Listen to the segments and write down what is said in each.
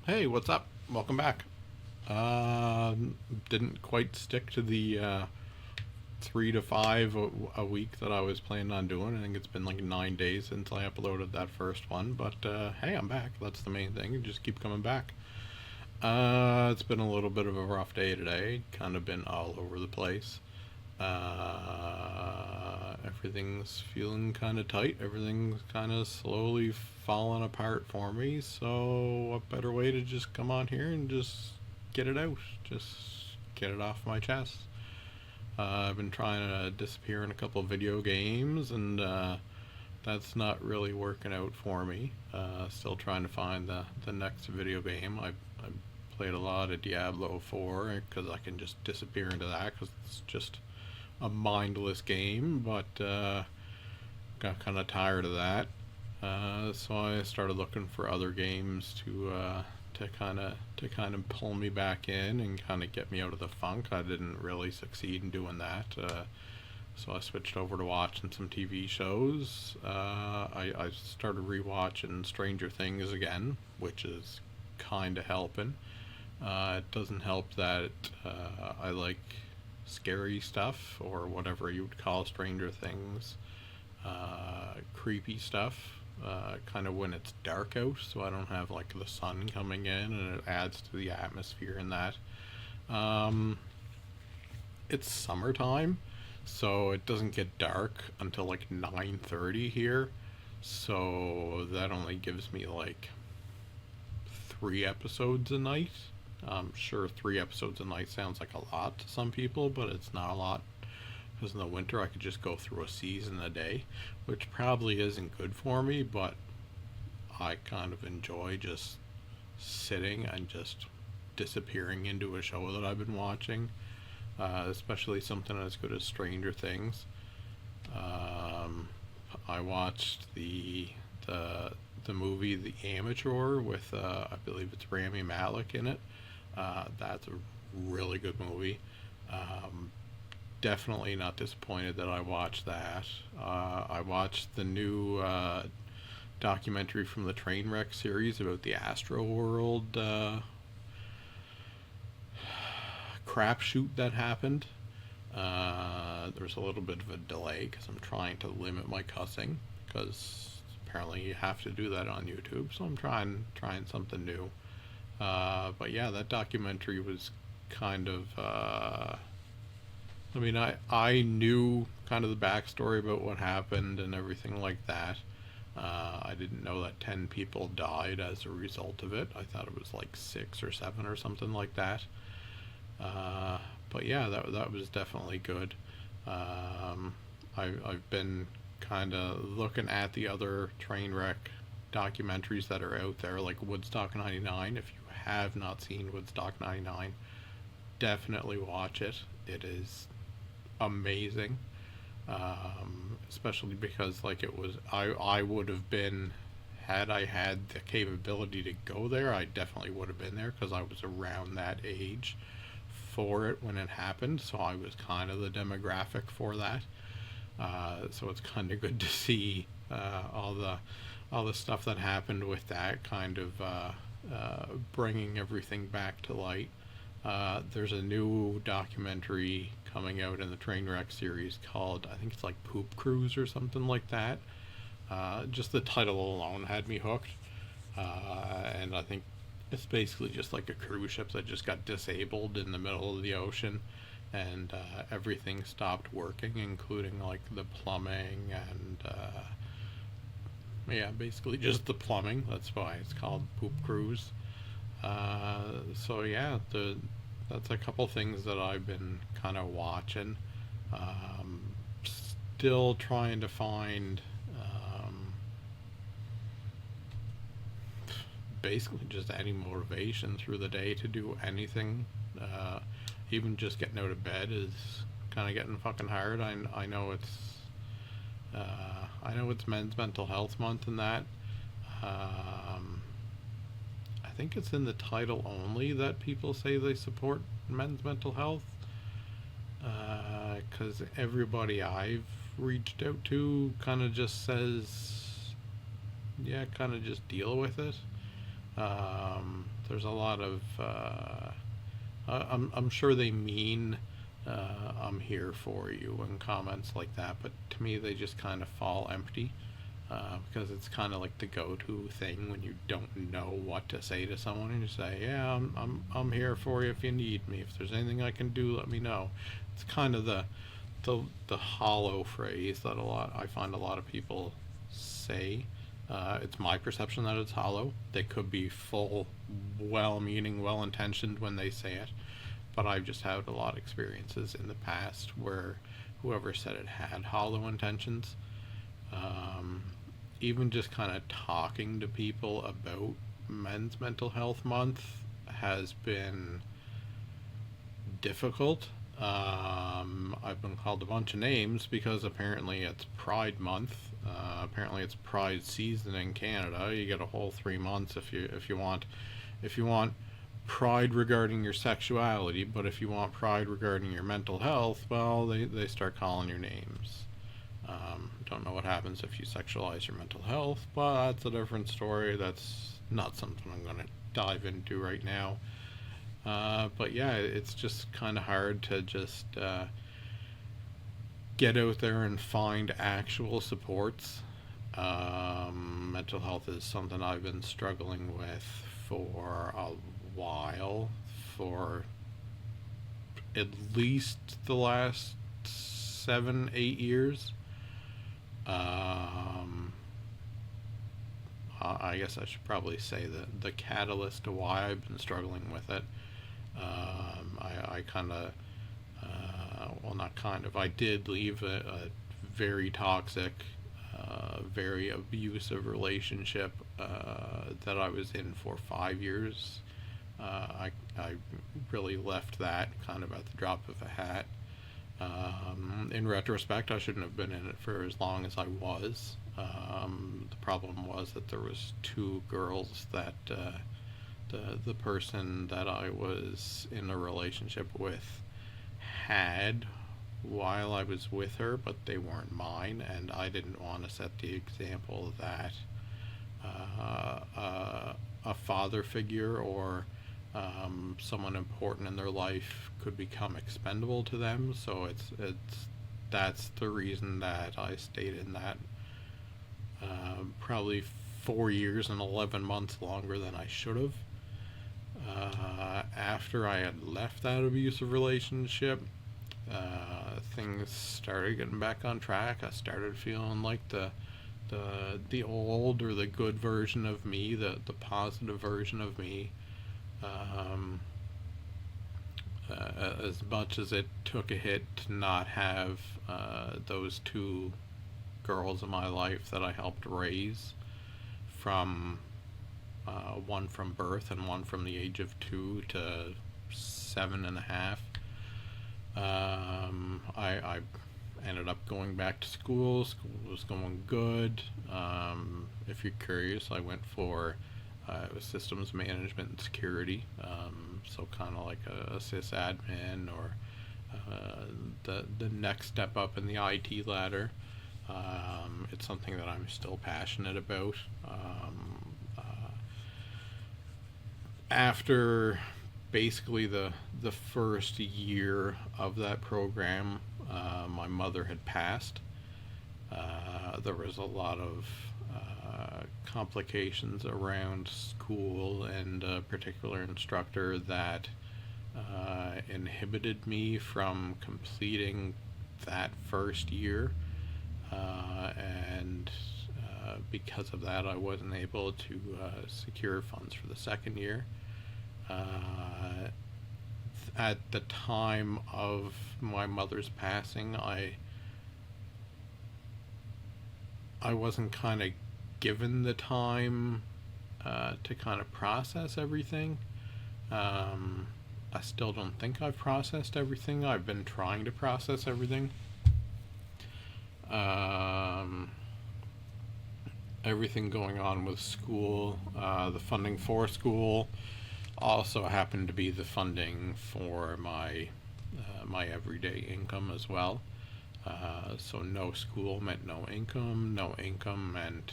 Hey, what's up? Welcome back. Didn't quite stick to the 3 to 5 a week that I was planning on doing. I think it's been like 9 days since I uploaded that first one, but hey, I'm back. That's the main thing. Just keep coming back. It's been a little bit of a rough day today. Kind of been all over the place. Everything's feeling kind of tight. Everything's kind of slowly falling apart for me. So, what better way to just come on here and just get it out? Just get it off my chest. I've been trying to disappear in a couple of video games, and that's not really working out for me. Still trying to find the next video game. I played a lot of Diablo 4 because I can just disappear into that because it's just a mindless game, but got kind of tired of that. So I started looking for other games to kind of pull me back in and kind of get me out of the funk. I didn't really succeed in doing that. So I switched over to watching some TV shows. I started rewatching Stranger Things again, which is kind of helping. It doesn't help that I like scary stuff, or whatever you would call Stranger Things, creepy stuff, kind of when it's dark out, so I don't have like the sun coming in, and it adds to the atmosphere in that. Um, it's summertime, so it doesn't get dark until like 9:30 here, so that only gives me like 3 episodes a night. I'm sure 3 episodes a night sounds like a lot to some people, but it's not a lot because in the winter I could just go through a season a day, which probably isn't good for me, but I kind of enjoy just sitting and just disappearing into a show that I've been watching, especially something as good as Stranger Things. Um, I watched the movie The Amateur with I believe it's Rami Malek in it. That's a really good movie. Um, Definitely not disappointed that I watched that. I watched the new documentary from the Trainwreck series about the Astro World crapshoot that happened. There's a little bit of a delay because I'm trying to limit my cussing because apparently you have to do that on YouTube. So I'm trying something new. But yeah, that documentary was kind of. I mean, I knew kind of the backstory about what happened and everything like that. I didn't know that 10 people died as a result of it. I thought it was like 6 or 7 or something like that. Uh, but yeah, that was definitely good. I've been kind of looking at the other train wreck documentaries that are out there, like Woodstock 99. If you have not seen Woodstock 99, definitely watch it. It is amazing. Especially because like it was I would have been, had I had the capability to go there, I definitely would have been there because I was around that age for it when it happened, so I was kind of the demographic for that. So it's kind of good to see all the stuff that happened with that kind of bringing everything back to light. There's a new documentary coming out in the Trainwreck series called, I think it's like Poop Cruise or something like that. Just the title alone had me hooked. And I think it's basically just like a cruise ship that just got disabled in the middle of the ocean, and everything stopped working, including like the plumbing and yeah, basically just the plumbing. That's why it's called Poop Cruise. So yeah, that's a couple things that I've been kind of watching. Um, Still trying to find basically just any motivation through the day to do anything. Uh, Even just getting out of bed is kind of getting fucking hard. I know it's Men's Mental Health Month and that. Um, I think it's in the title only that people say they support men's mental health. Because everybody I've reached out to kind of just says, yeah, kind of just deal with it. there's a lot of I'm sure they mean I'm here for you and comments like that, but to me they just kind of fall empty, because it's kind of like the go-to thing when you don't know what to say to someone, and you say, "Yeah, I'm here for you if you need me. If there's anything I can do, let me know." It's kind of the hollow phrase that I find a lot of people say. It's my perception that it's hollow. They could be full, well-meaning, well-intentioned when they say it, but I've just had a lot of experiences in the past where whoever said it had hollow intentions. Even just kind of talking to people about Men's Mental Health Month has been difficult. I've been called a bunch of names because apparently it's Pride Month. Apparently it's Pride season in Canada. You get a whole 3 months if you want pride regarding your sexuality, but if you want pride regarding your mental health, well, they start calling your names. Don't know what happens if you sexualize your mental health, but that's a different story. That's not something I'm going to dive into right now. But yeah, it's just kind of hard to just get out there and find actual supports. Mental health is something I've been struggling with for a while, for at least the last 7-8 years. I guess I should probably say that the catalyst to why I've been struggling with it. I kind of, well, not kind of, I did leave a very toxic, very abusive relationship that I was in for 5 years. I really left that kind of at the drop of a hat. In retrospect, I shouldn't have been in it for as long as I was. The problem was that there was 2 girls that the person that I was in a relationship with had while I was with her, but they weren't mine, and I didn't want to set the example that a father figure or someone important in their life could become expendable to them. So that's the reason that I stayed in that probably 4 years and 11 months longer than I should have. After I had left that abusive relationship, things started getting back on track. I started feeling like the old or the good version of me, the positive version of me. As much as it took a hit to not have those 2 girls in my life that I helped raise, from one from birth and one from the age of 2 to 7.5. I ended up going back to school. School was going good. If you're curious, I went for systems management and security. So kind of like a sysadmin, or the next step up in the IT ladder. It's something that I'm still passionate about. After basically the first year of that program, my mother had passed. There was a lot of complications around school and a particular instructor that inhibited me from completing that first year, and because of that I wasn't able to secure funds for the second year. At the time of my mother's passing, I wasn't kind of given the time to kind of process everything. I still don't think I've processed everything. I've been trying to process everything. Everything going on with school, the funding for school also happened to be the funding for my everyday income as well. So no school meant no income. No income meant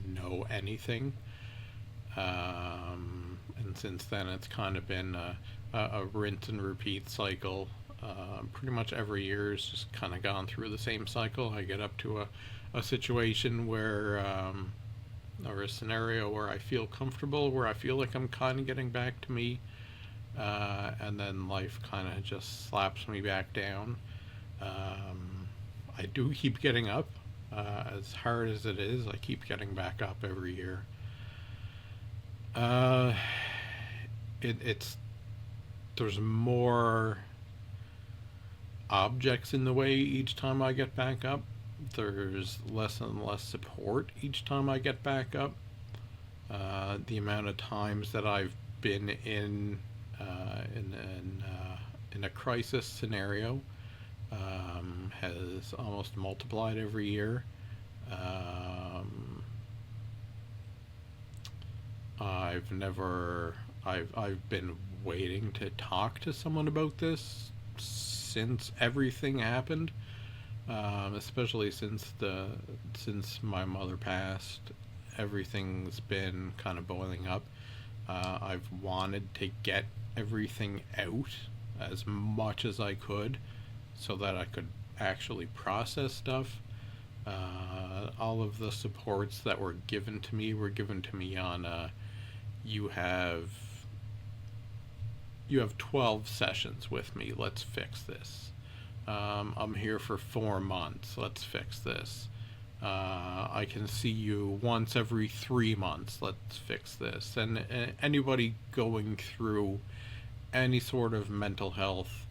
no anything. And since then, it's kind of been a rinse and repeat cycle. Pretty much every year has just kind of gone through the same cycle. I get up to a situation where, or a scenario where I feel comfortable, where I feel like I'm kind of getting back to me, and then life kind of just slaps me back down. I do keep getting up. As hard as it is, I keep getting back up every year. Uh, it's there's more objects in the way each time I get back up. There's less and less support each time I get back up. The amount of times that I've been in a crisis scenario has almost multiplied every year. Um, I've never I've been waiting to talk to someone about this since everything happened, especially since my mother passed. Everything's been kind of boiling up. I've wanted to get everything out as much as I could so that I could actually process stuff. All of the supports that were given to me were given to me on you have you have 12 sessions with me. Let's fix this. I'm here for 4 months. Let's fix this. I can see you once every 3 months. Let's fix this. And anybody going through any sort of mental health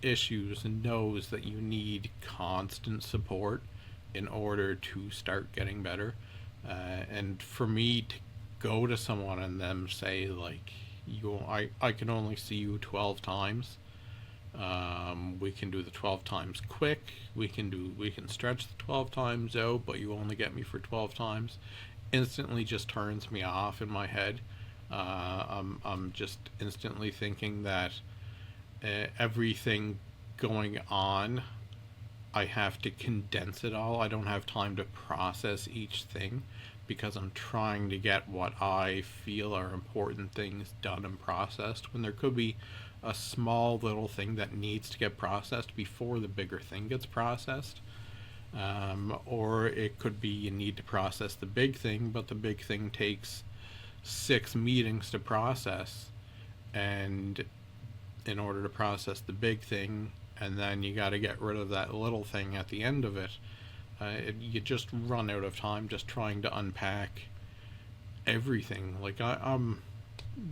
issues knows that you need constant support in order to start getting better. And for me to go to someone and them say like, I can only see you 12 times. We can do the 12 times quick. We can stretch the 12 times out, but you only get me for 12 times. Instantly just turns me off in my head. I'm just instantly thinking that everything going on, I have to condense it all. I don't have time to process each thing because I'm trying to get what I feel are important things done and processed when there could be a small little thing that needs to get processed before the bigger thing gets processed. Or it could be you need to process the big thing, but the big thing takes 6 meetings to process. And in order to process the big thing, and then you got to get rid of that little thing at the end of it, you just run out of time just trying to unpack everything. Like I'm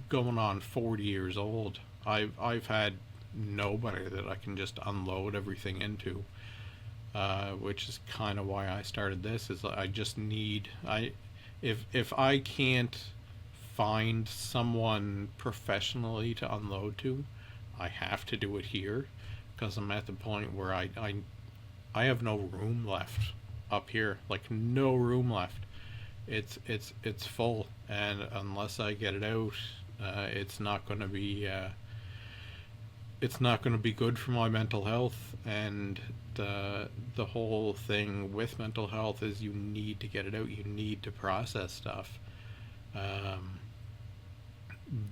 going on 40 years old. I've had nobody that I can just unload everything into, which is kind of why I started this. Is I just need if I can't find someone professionally to unload to, I have to do it here because I'm at the point where I have no room left up here. Like no room left. It's full, and unless I get it out, it's not going to be good for my mental health. And the whole thing with mental health is you need to get it out. You need to process stuff.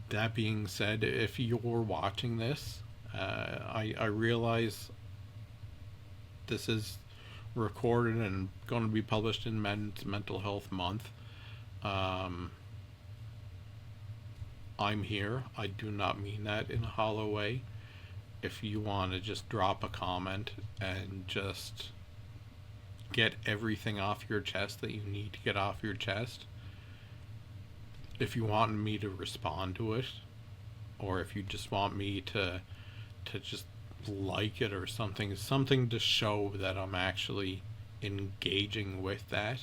That being said, if you're watching this, I realize this is recorded and going to be published in Men's Mental Health Month. I'm here. I do not mean that in a hollow way. If you want to just drop a comment and just get everything off your chest that you need to get off your chest, if you want me to respond to it, or if you just want me to just like it or something to show that I'm actually engaging with that,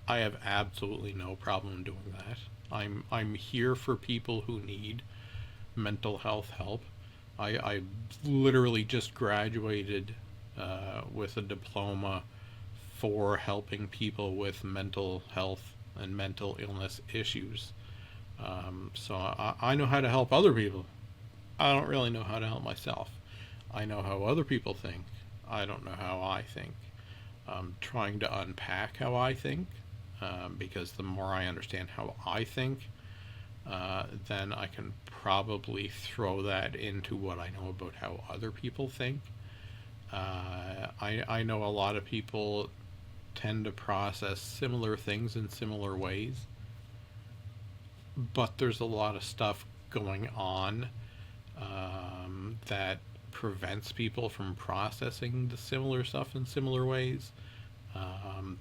I have absolutely no problem doing that. I'm here for people who need mental health help. I literally just graduated with a diploma for helping people with mental health and mental illness issues. So I know how to help other people. I don't really know how to help myself. I know how other people think. I don't know how I think. I'm trying to unpack how I think. because the more I understand how I think, then I can probably throw that into what I know about how other people think. I know a lot of people tend to process similar things in similar ways, but there's a lot of stuff going on that prevents people from processing the similar stuff in similar ways.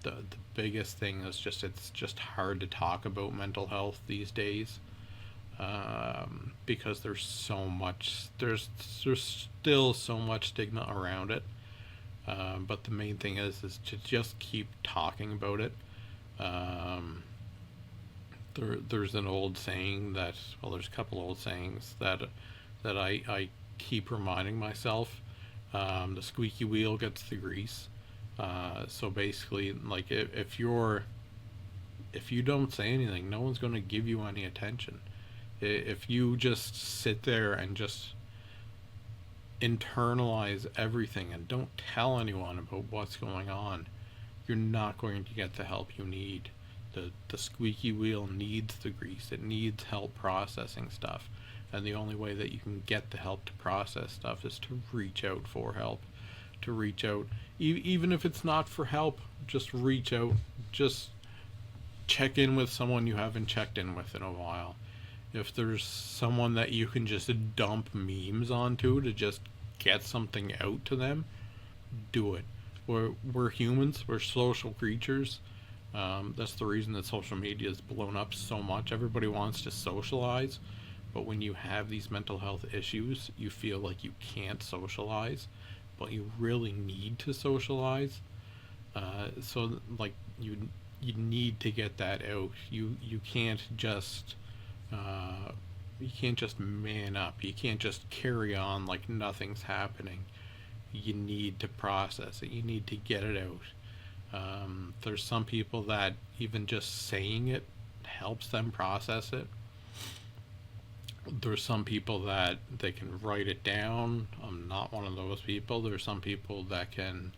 The biggest thing is just it's just hard to talk about mental health these days, because there's still so much stigma around it. But the main thing is to just keep talking about it. There's an old saying that, well, there's a couple old sayings that I keep reminding myself. The squeaky wheel gets the grease. So basically, like, if you don't say anything, no one's going to give you any attention. If you just sit there and just internalize everything and don't tell anyone about what's going on, you're not going to get the help you need. The squeaky wheel needs the grease. It needs help processing stuff. And the only way that you can get the help to process stuff is to reach out for help. To reach out, even if it's not for help, just reach out. Just check in with someone you haven't checked in with in a while. If there's someone that you can just dump memes onto to just get something out to them, do it. We're humans. We're social creatures. That's the reason that social media has blown up so much. Everybody wants to socialize, but when you have these mental health issues, you feel like you can't socialize, but you really need to socialize. So like you need to get that out. You can't just man up. You can't just carry on like nothing's happening. You need to process it. You need to get it out. There's some people that even just saying it helps them process it. There's some people that they can write it down. I'm not one of those people. There's some people that can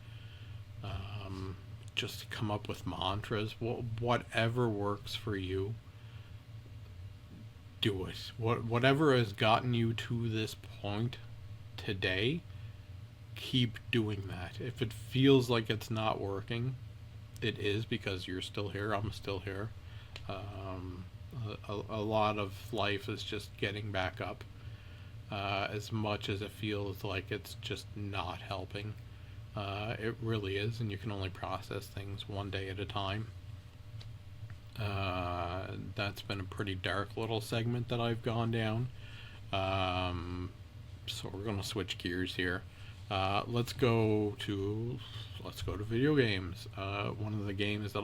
just come up with mantras. Whatever works for you, do it. Whatever has gotten you to this point today, keep doing that. If it feels like it's not working, it is, because you're still here. I'm still here. A lot of life is just getting back up, as much as it feels like it's just not helping. It really is, and you can only process things one day at a time. That's been a pretty dark little segment that I've gone down. So we're going to switch gears here. Let's go to video games. One of the games that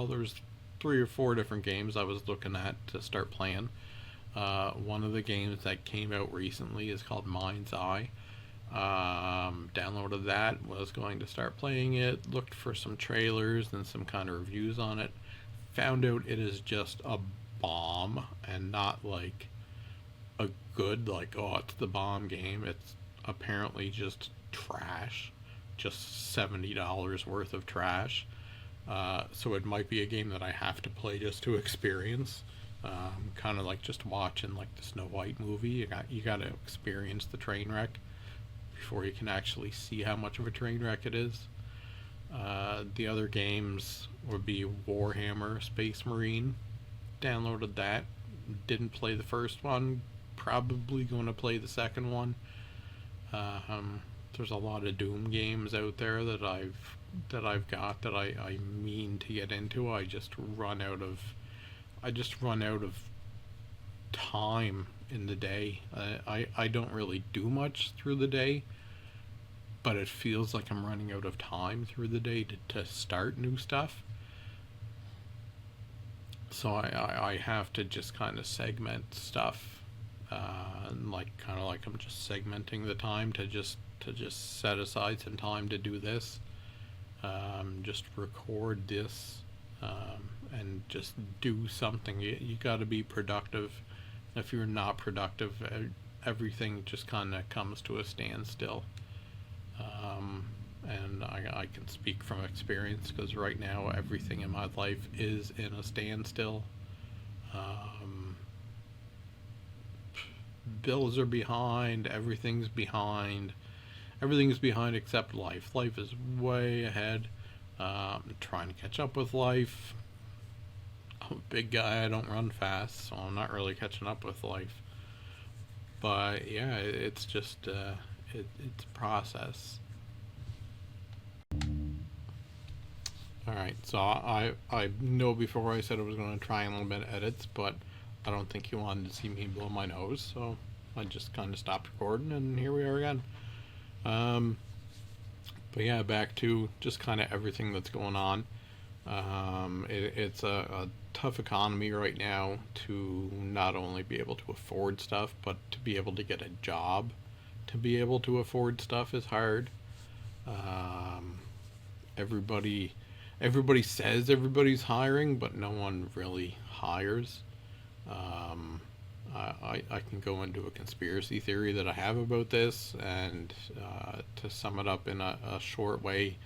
there's 3 or 4 different games I was looking at to start playing. One of the games that came out recently is called Mind's Eye. Downloaded that, was going to start playing it, looked for some trailers and some kind of reviews on it. Found out it is just a bomb, and not like a good, like, oh, it's the bomb game. It's apparently just trash, just $70 worth of trash. So it might be a game that I have to play just to experience. Kind of like just watching like the Snow White movie. You got to experience the train wreck before you can actually see how much of a train wreck it is. The other games would be Warhammer Space Marine. Downloaded that. Didn't play the first one. Probably going to play the second one. There's a lot of Doom games out there that I've got that I mean to get into. I just run out of time in the day. I don't really do much through the day, but it feels like I'm running out of time through the day to start new stuff. So I have to just kind of segment stuff, like kind of like I'm just segmenting the time to just set aside some time to do this, just record this, and just do something. You got to be productive. If you're not productive, everything just kind of comes to a standstill. and I can speak from experience because right now everything in my life is in a standstill. Um, Bills are behind, everything's behind except life. Life is way ahead. Trying to catch up with life. I'm a big guy, I don't run fast, so I'm not really catching up with life. But yeah, it's just it's a process. All right, so I know before I said I was going to try and limit edits, but I don't think you wanted to see me blow my nose, so I just kind of stopped recording, and here we are again. Um, but yeah, back to just kind of everything that's going on. It's a tough economy right now to not only be able to afford stuff, but to be able to get a job to be able to afford stuff is hard. Um, everybody everybody says everybody's hiring, but no one really hires. Um, I can go into a conspiracy theory that I have about this, and to sum it up in a short way,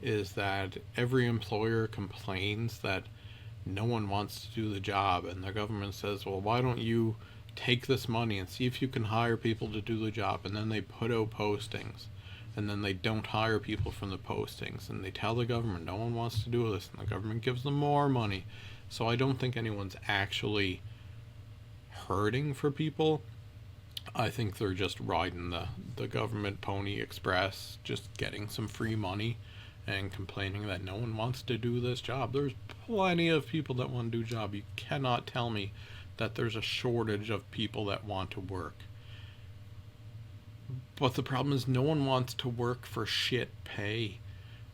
is that every employer complains that no one wants to do the job, and the government says, well, why don't you take this money and see if you can hire people to do the job? And then they put out postings, and then they don't hire people from the postings, and they tell the government no one wants to do this, and the government gives them more money. So I don't think anyone's actually hurting for people. I think they're just riding the government pony express, just getting some free money and complaining that no one wants to do this job. There's plenty of people that want to do a job. You cannot tell me that there's a shortage of people that want to work. But the problem is no one wants to work for shit pay.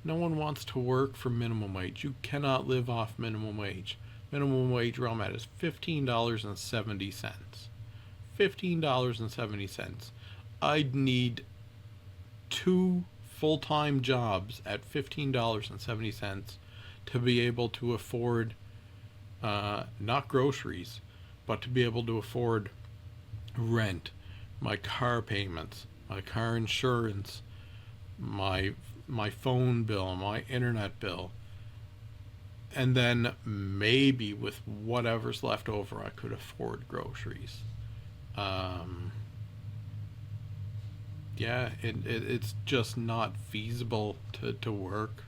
No one wants to work for minimum wage. You cannot live off minimum wage. Minimum wage where I'm at is $15.70. $15.70. I'd need two full-time jobs at $15.70 to be able to afford not groceries, but to be able to afford rent, my car payments, my car insurance, my phone bill, my internet bill, and then maybe with whatever's left over I could afford groceries. um, yeah, it's just not feasible to work,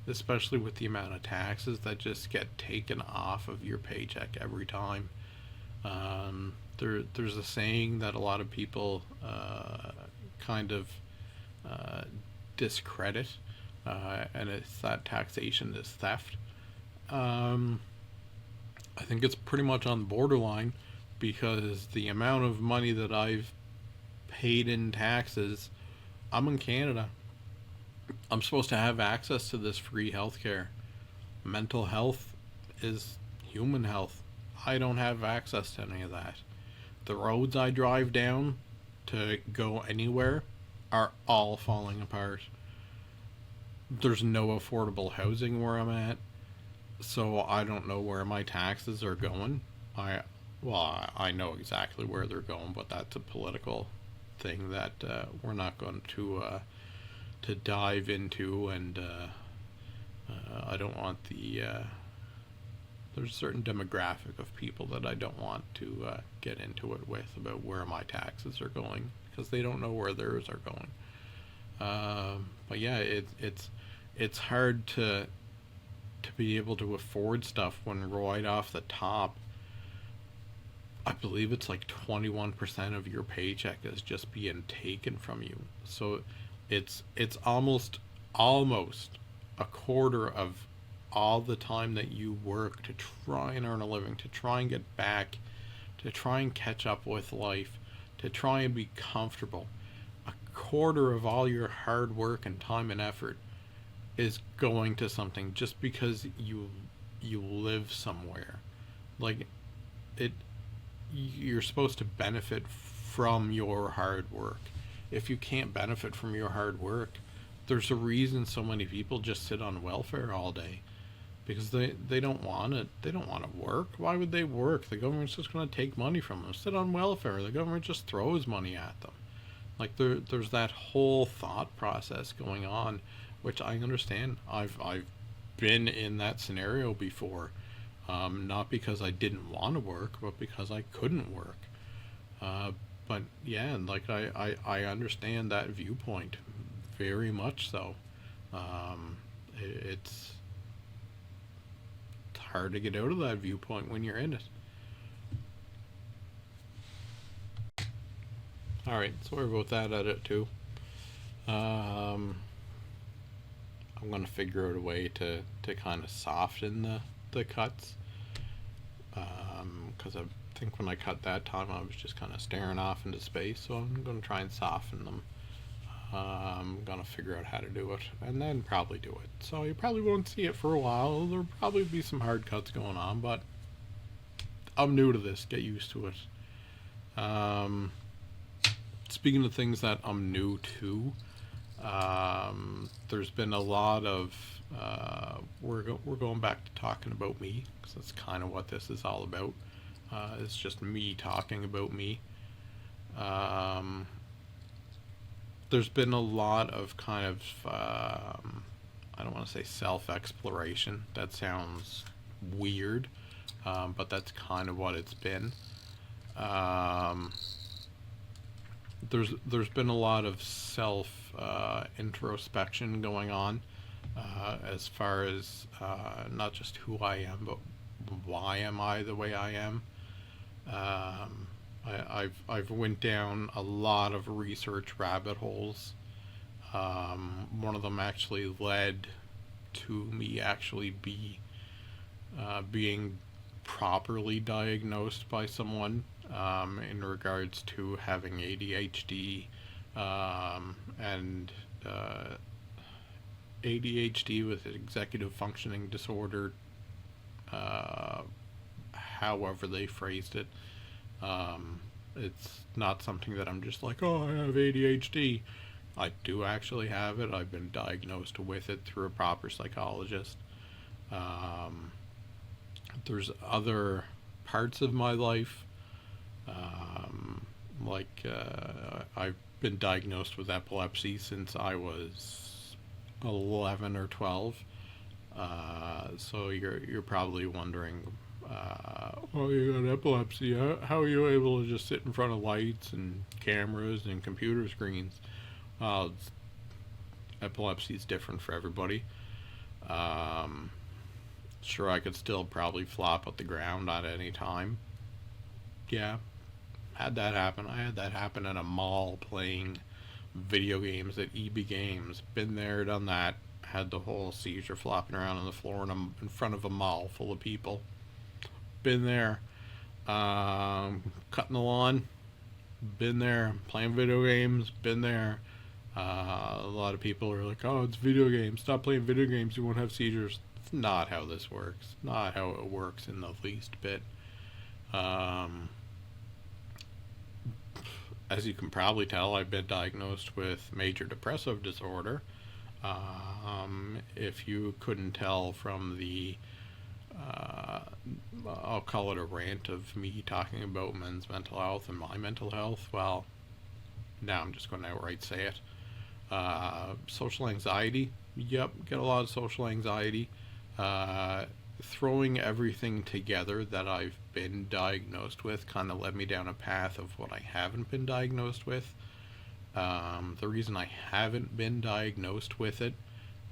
especially with the amount of taxes that just get taken off of your paycheck every time. There's a saying that a lot of people kind of uh, discredit, and it's that taxation is theft. Um, I think it's pretty much on the borderline because the amount of money that I've paid in taxes, I'm in Canada. I'm supposed to have access to this free healthcare. Mental health is human health. I don't have access to any of that. The roads I drive down to go anywhere are all falling apart. There's no affordable housing where I'm at, so I don't know where my taxes are going. I I know exactly where they're going, but that's a political thing that we're not going to dive into, and I don't want there's a certain demographic of people that I don't want to get into it with about where my taxes are going because they don't know where theirs are going. But yeah, it's hard to be able to afford stuff when right off the top, I believe it's like 21% of your paycheck is just being taken from you. So it's almost a quarter of all the time that you work to try and earn a living, to try and get back, to try and catch up with life, to try and be comfortable. A quarter of all your hard work and time and effort is going to something just because you live somewhere. Like it you're supposed to benefit from your hard work. If you can't benefit from your hard work, there's a reason so many people just sit on welfare all day because they don't want it. They don't want to work. Why would they work? The government's just going to take money from them. Sit on welfare. The government just throws money at them. Like there's that whole thought process going on, which I understand. I've been in that scenario before, not because I didn't want to work, but because I couldn't work. Uh, but yeah, and like I understand that viewpoint very much so. It's hard to get out of that viewpoint when you're in it. All right, sorry about that edit too. Um, I'm gonna figure out a way to kind of soften the cuts, because I think when I cut that time I was just kind of staring off into space. So I'm gonna try and soften them. I'm gonna figure out how to do it, and then probably do it. So you probably won't see it for a while. There'll probably be some hard cuts going on, but I'm new to this. Get used to it. Speaking of things that I'm new to, there's been a lot of we're going back to talking about me, because that's kind of what this is all about. It's just me talking about me. Um, there's been a lot of kind of I don't want to say self-exploration. That sounds weird, but that's kind of what it's been. Um, there's been a lot of self introspection going on, as far as not just who I am, but why am I the way I am. I've went down a lot of research rabbit holes. One of them actually led to me actually being properly diagnosed by someone, in regards to having ADHD, and ADHD with executive functioning disorder, uh, however they phrased it. It's not something that I'm just like, oh, I have ADHD. I do actually have it. I've been diagnosed with it through a proper psychologist. Um, there's other parts of my life, like I've been diagnosed with epilepsy since I was 11 or 12. So you're probably wondering, oh, you got epilepsy. How are you able to just sit in front of lights and cameras and computer screens? Well, epilepsy is different for everybody. Um, sure, I could still probably flop at the ground at any time. Yeah, had that happen. I had that happen at a mall playing video games at EB Games. Been there, done that. Had the whole seizure flopping around on the floor in front of a mall full of people. Been there. Cutting the lawn. Been there. Playing video games. Been there. A lot of people are like, oh, it's video games. Stop playing video games. You won't have seizures. It's not how this works. Not how it works in the least bit. Um, as you can probably tell, I've been diagnosed with major depressive disorder. If you couldn't tell from the, uh, I'll call it a rant of me talking about men's mental health and my mental health, well, now I'm just going to outright say it. Social anxiety. Yep, get a lot of social anxiety. Throwing everything together that I've been diagnosed with kind of led me down a path of what I haven't been diagnosed with. The reason I haven't been diagnosed with it,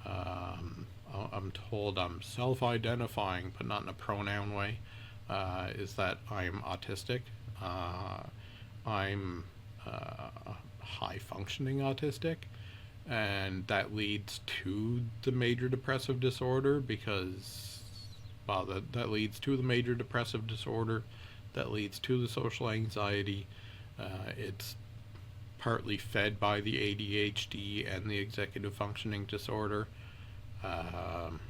I'm told I'm self-identifying, but not in a pronoun way, is that I'm autistic. I'm high-functioning autistic, and that leads to the major depressive disorder because, well, that leads to the major depressive disorder, that leads to the social anxiety. It's partly fed by the ADHD and the executive functioning disorder. Um,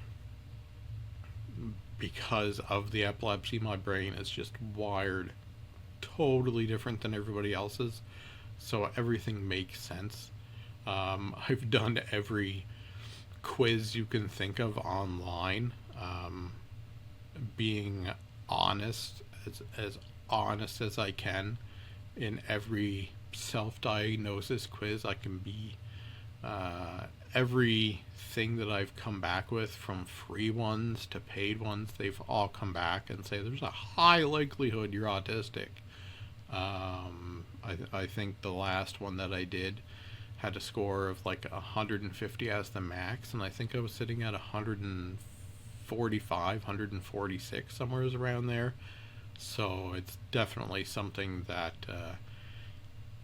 because of the epilepsy, my brain is just wired totally different than everybody else's, so everything makes sense. I've done every quiz you can think of online, being honest, as honest as I can in every self-diagnosis quiz. I can be everything that I've come back with, from free ones to paid ones, they've all come back and say there's a high likelihood you're autistic. I think the last one that I did had a score of like 150 as the max, and I think I was sitting at 145, 146, somewhere around there. So it's definitely something that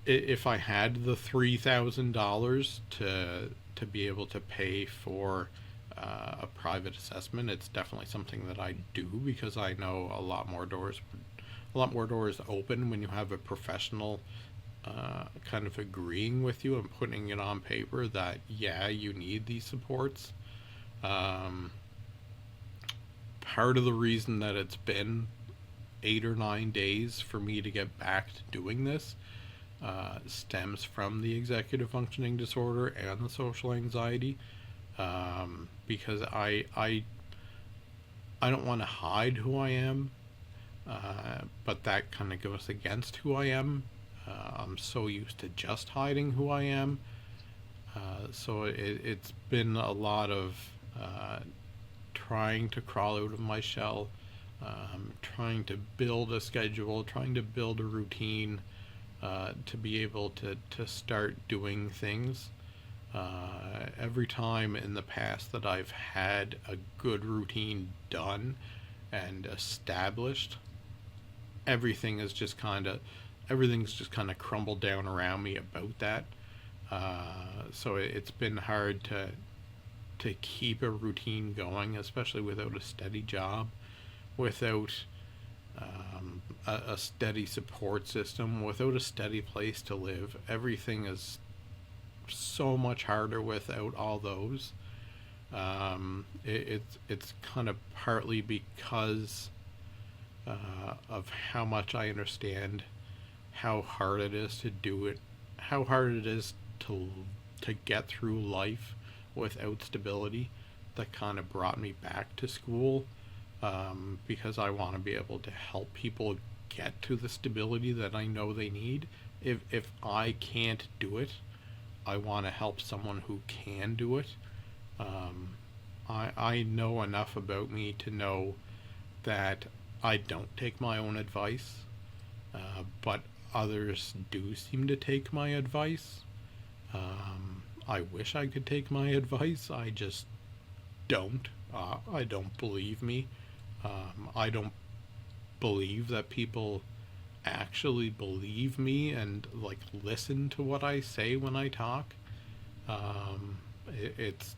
if I had the $3,000 to be able to pay for a private assessment, it's definitely something that I do, because I know a lot more doors open when you have a professional kind of agreeing with you and putting it on paper that, yeah, you need these supports. Part of the reason that it's been 8 or 9 days for me to get back to doing this stems from the executive functioning disorder and the social anxiety, because I don't want to hide who I am, but that kind of goes against who I am. I'm so used to just hiding who I am, so it's been a lot of trying to crawl out of my shell, trying to build a schedule, trying to build a routine, to be able to start doing things. Every time in the past that I've had a good routine done and established, everything's just kind of crumbled down around me about that. So it's been hard to keep a routine going, especially without a steady job, without a steady support system, without a steady place to live. Everything is so much harder without all those. It's kind of partly because of how much I understand how hard it is to do it, how hard it is to get through life without stability, that kind of brought me back to school, because I want to be able to help people get to the stability that I know they need. If I can't do it, I want to help someone who can do it. I know enough about me to know that I don't take my own advice, but others do seem to take my advice. I wish I could take my advice. I just don't. I don't believe me. I don't believe that people actually believe me and like listen to what I say when I talk. It's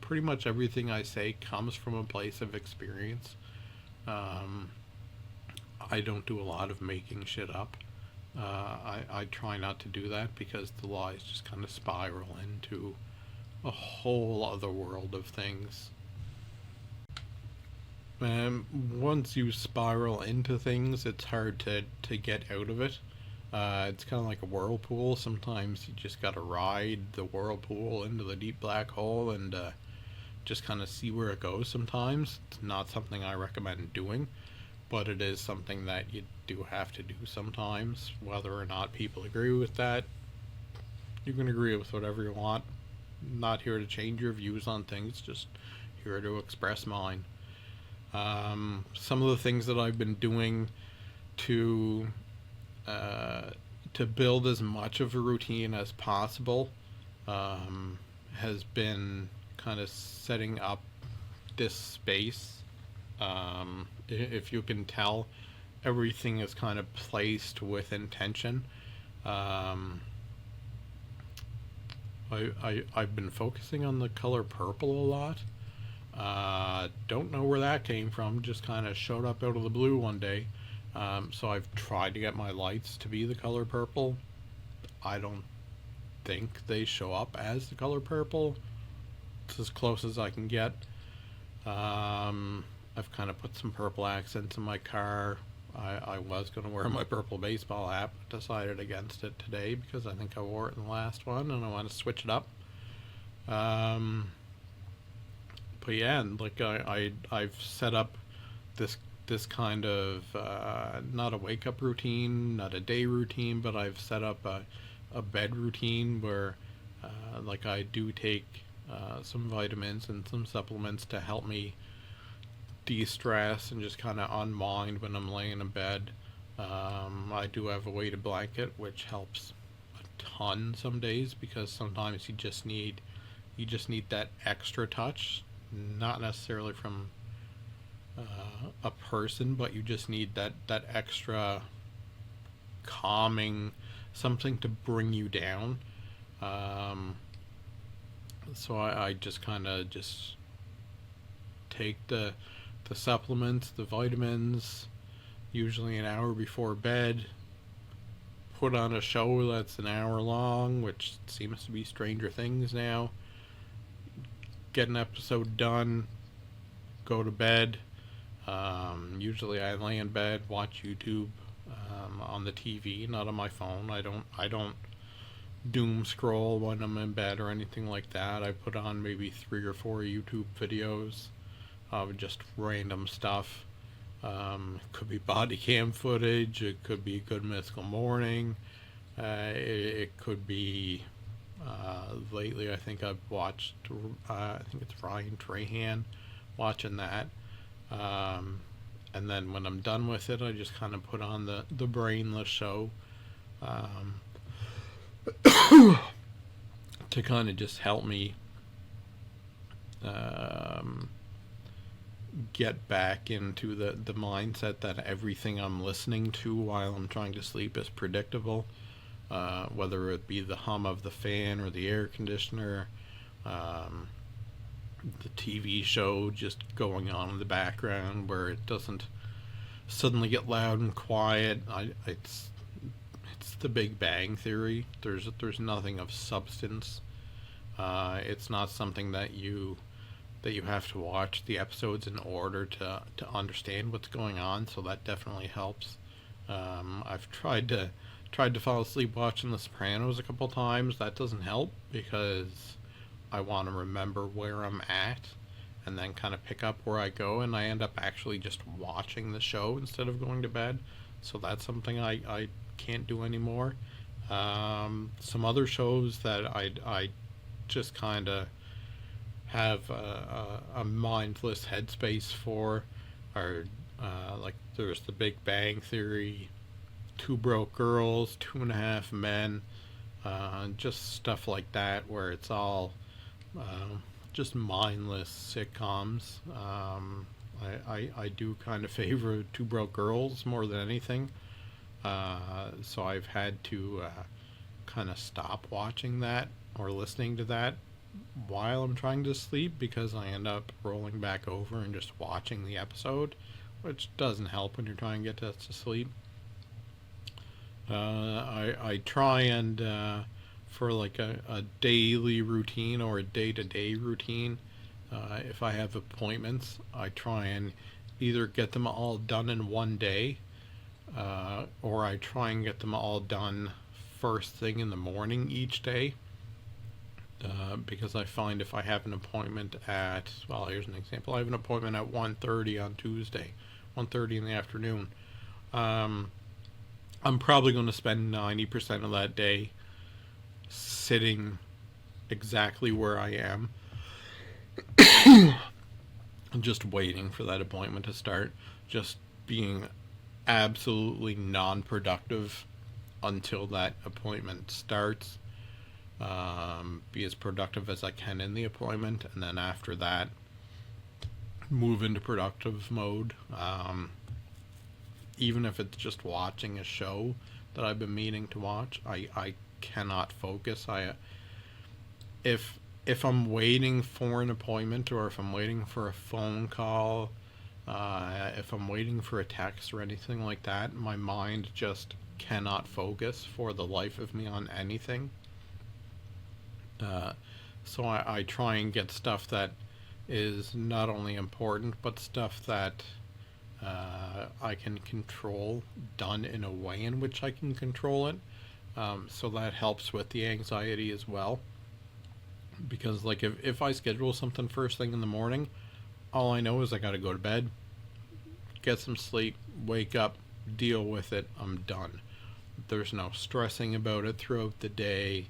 pretty much everything I say comes from a place of experience. I don't do a lot of making shit up. I try not to do that, because the lies just kind of spiral into a whole other world of things. And once you spiral into things, it's hard to get out of it. It's kind of like a whirlpool. Sometimes you just gotta ride the whirlpool into the deep black hole and just kind of see where it goes. Sometimes it's not something I recommend doing, but it is something that you do have to do sometimes. Whether or not people agree with that, you can agree with whatever you want. I'm not here to change your views on things, just here to express mine. Some of the things that I've been doing to build as much of a routine as possible has been kind of setting up this space. If you can tell, everything is kind of placed with intention. I've been focusing on the color purple a lot. Don't know where that came from, just kind of showed up out of the blue one day. So I've tried to get my lights to be the color purple. I don't think they show up as the color purple. It's as close as I can get. I've kind of put some purple accents in my car. I was going to wear my purple baseball hat, but decided against it today because I think I wore it in the last one and I want to switch it up. But yeah, and like I've set up this this kind of not a wake up routine, not a day routine, but I've set up a bed routine where like I do take some vitamins and some supplements to help me de-stress and just kind of unwind when I'm laying in bed. I do have a weighted blanket, which helps a ton some days, because sometimes you just need that extra touch, not necessarily from a person, but you just need that extra calming, something to bring you down. Um, so I just kind of just take the supplements, the vitamins, usually an hour before bed. Put on a show that's an hour long, which seems to be Stranger Things now. Get an episode done, go to bed. Usually I lay in bed, watch YouTube on the TV, not on my phone. I don't doom scroll when I'm in bed or anything like that. I put on maybe 3 or 4 YouTube videos of just random stuff. It could be body cam footage. It could be Good Mythical Morning. It could be lately. I think I've watched. I think it's Ryan Trahan, watching that. And then when I'm done with it, I just kind of put on the brainless show um, to kind of just help me um, get back into the mindset that everything I'm listening to while I'm trying to sleep is predictable, whether it be the hum of the fan or the air conditioner, um, the TV show just going on in the background where it doesn't suddenly get loud and quiet. It's the Big Bang Theory. There's nothing of substance. It's not something that you have to watch the episodes in order to understand what's going on. So that definitely helps. I've tried to fall asleep watching The Sopranos a couple times. That doesn't help because I want to remember where I'm at and then kind of pick up where I go, and I end up actually just watching the show instead of going to bed. So that's something I can't do anymore. Some other shows that I just kind of have a mindless headspace for are like there's The Big Bang Theory, Two Broke Girls, Two and a Half Men, just stuff like that where it's all just mindless sitcoms. I do kind of favor Two Broke Girls more than anything. So I've had to kind of stop watching that or listening to that while I'm trying to sleep, because I end up rolling back over and just watching the episode, which doesn't help when you're trying to get to sleep. I try and for like a daily routine or a day-to-day routine, if I have appointments, I try and either get them all done in one day, or I try and get them all done first thing in the morning each day. Because I find if I have an appointment at, well, here's an example. I have an appointment at 1:30 on Tuesday, 1:30 in the afternoon. I'm probably going to spend 90% of that day sitting exactly where I am, just waiting for that appointment to start, just being absolutely non-productive until that appointment starts. Be as productive as I can in the appointment, and then after that, move into productive mode. Even if it's just watching a show that I've been meaning to watch, I cannot focus. If I'm waiting for an appointment, or if I'm waiting for a phone call, if I'm waiting for a text or anything like that, my mind just cannot focus for the life of me on anything. So I try and get stuff that is not only important, but stuff that I can control done in a way in which I can control it. So that helps with the anxiety as well. Because like if I schedule something first thing in the morning, all I know is I got to go to bed, get some sleep, wake up, deal with it, I'm done. There's no stressing about it throughout the day.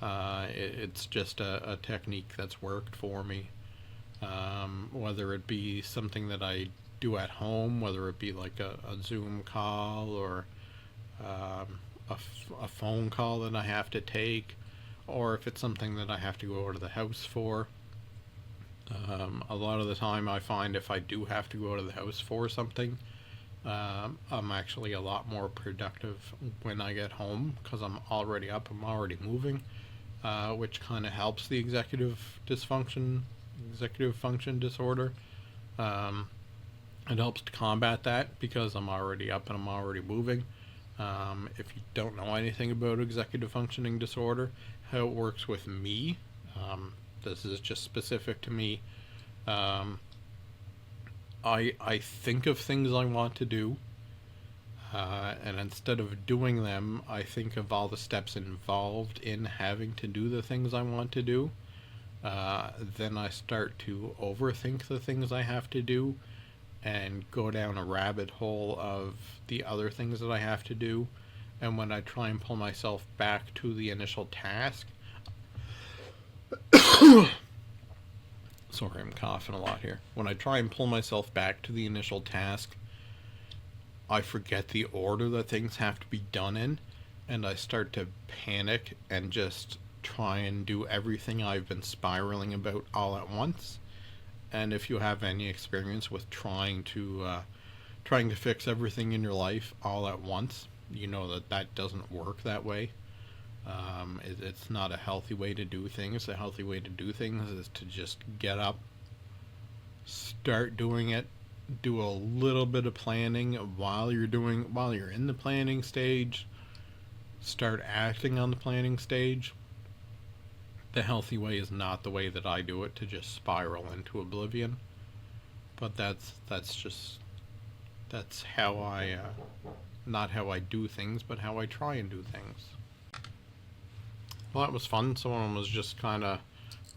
It's just a technique that's worked for me. Whether it be something that I do at home, whether it be like a Zoom call or a phone call that I have to take, or if it's something that I have to go to the house for. A lot of the time I find if I do have to go to the house for something, I'm actually a lot more productive when I get home because I'm already up, I'm already moving, which kind of helps the executive function disorder. It helps to combat that because I'm already up and I'm already moving. If you don't know anything about executive functioning disorder, how it works with me, this is just specific to me. I think of things I want to do, and instead of doing them, I think of all the steps involved in having to do the things I want to do. Then I start to overthink the things I have to do and go down a rabbit hole of the other things that I have to do. And when I try and pull myself back to the initial task, sorry, I'm coughing a lot here. When I try and pull myself back to the initial task, I forget the order that things have to be done in, and I start to panic and just try and do everything I've been spiraling about all at once. And if you have any experience with trying to fix everything in your life all at once, you know that doesn't work that way. It's not a healthy way to do things. The healthy way to do things is to just get up, start doing it, do a little bit of planning while you're in the planning stage, start acting on the planning stage. The healthy way is not the way that I do it, to just spiral into oblivion. But that's how I not how I do things, but how I try and do things. Well, that was fun. Someone was just kind of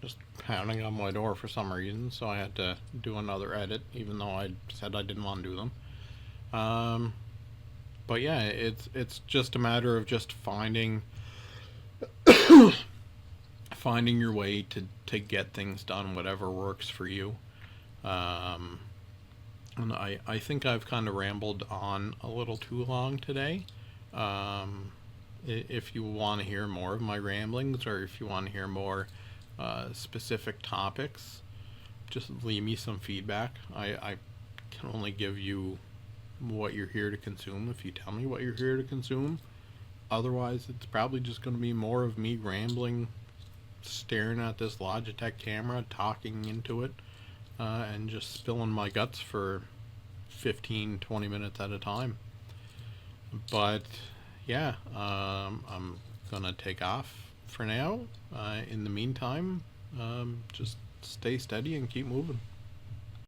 just pounding on my door for some reason, so I had to do another edit, even though I said I didn't want to do them. But yeah, it's just a matter of just finding your way to get things done, whatever works for you. And I think I've kind of rambled on a little too long today. If you want to hear more of my ramblings, or if you want to hear more specific topics, just leave me some feedback. I can only give you what you're here to consume if you tell me what you're here to consume. Otherwise, it's probably just going to be more of me rambling, staring at this Logitech camera, talking into it, and just spilling my guts for 15-20 minutes at a time. But yeah, I'm gonna take off for now. In the meantime, just stay steady and keep moving.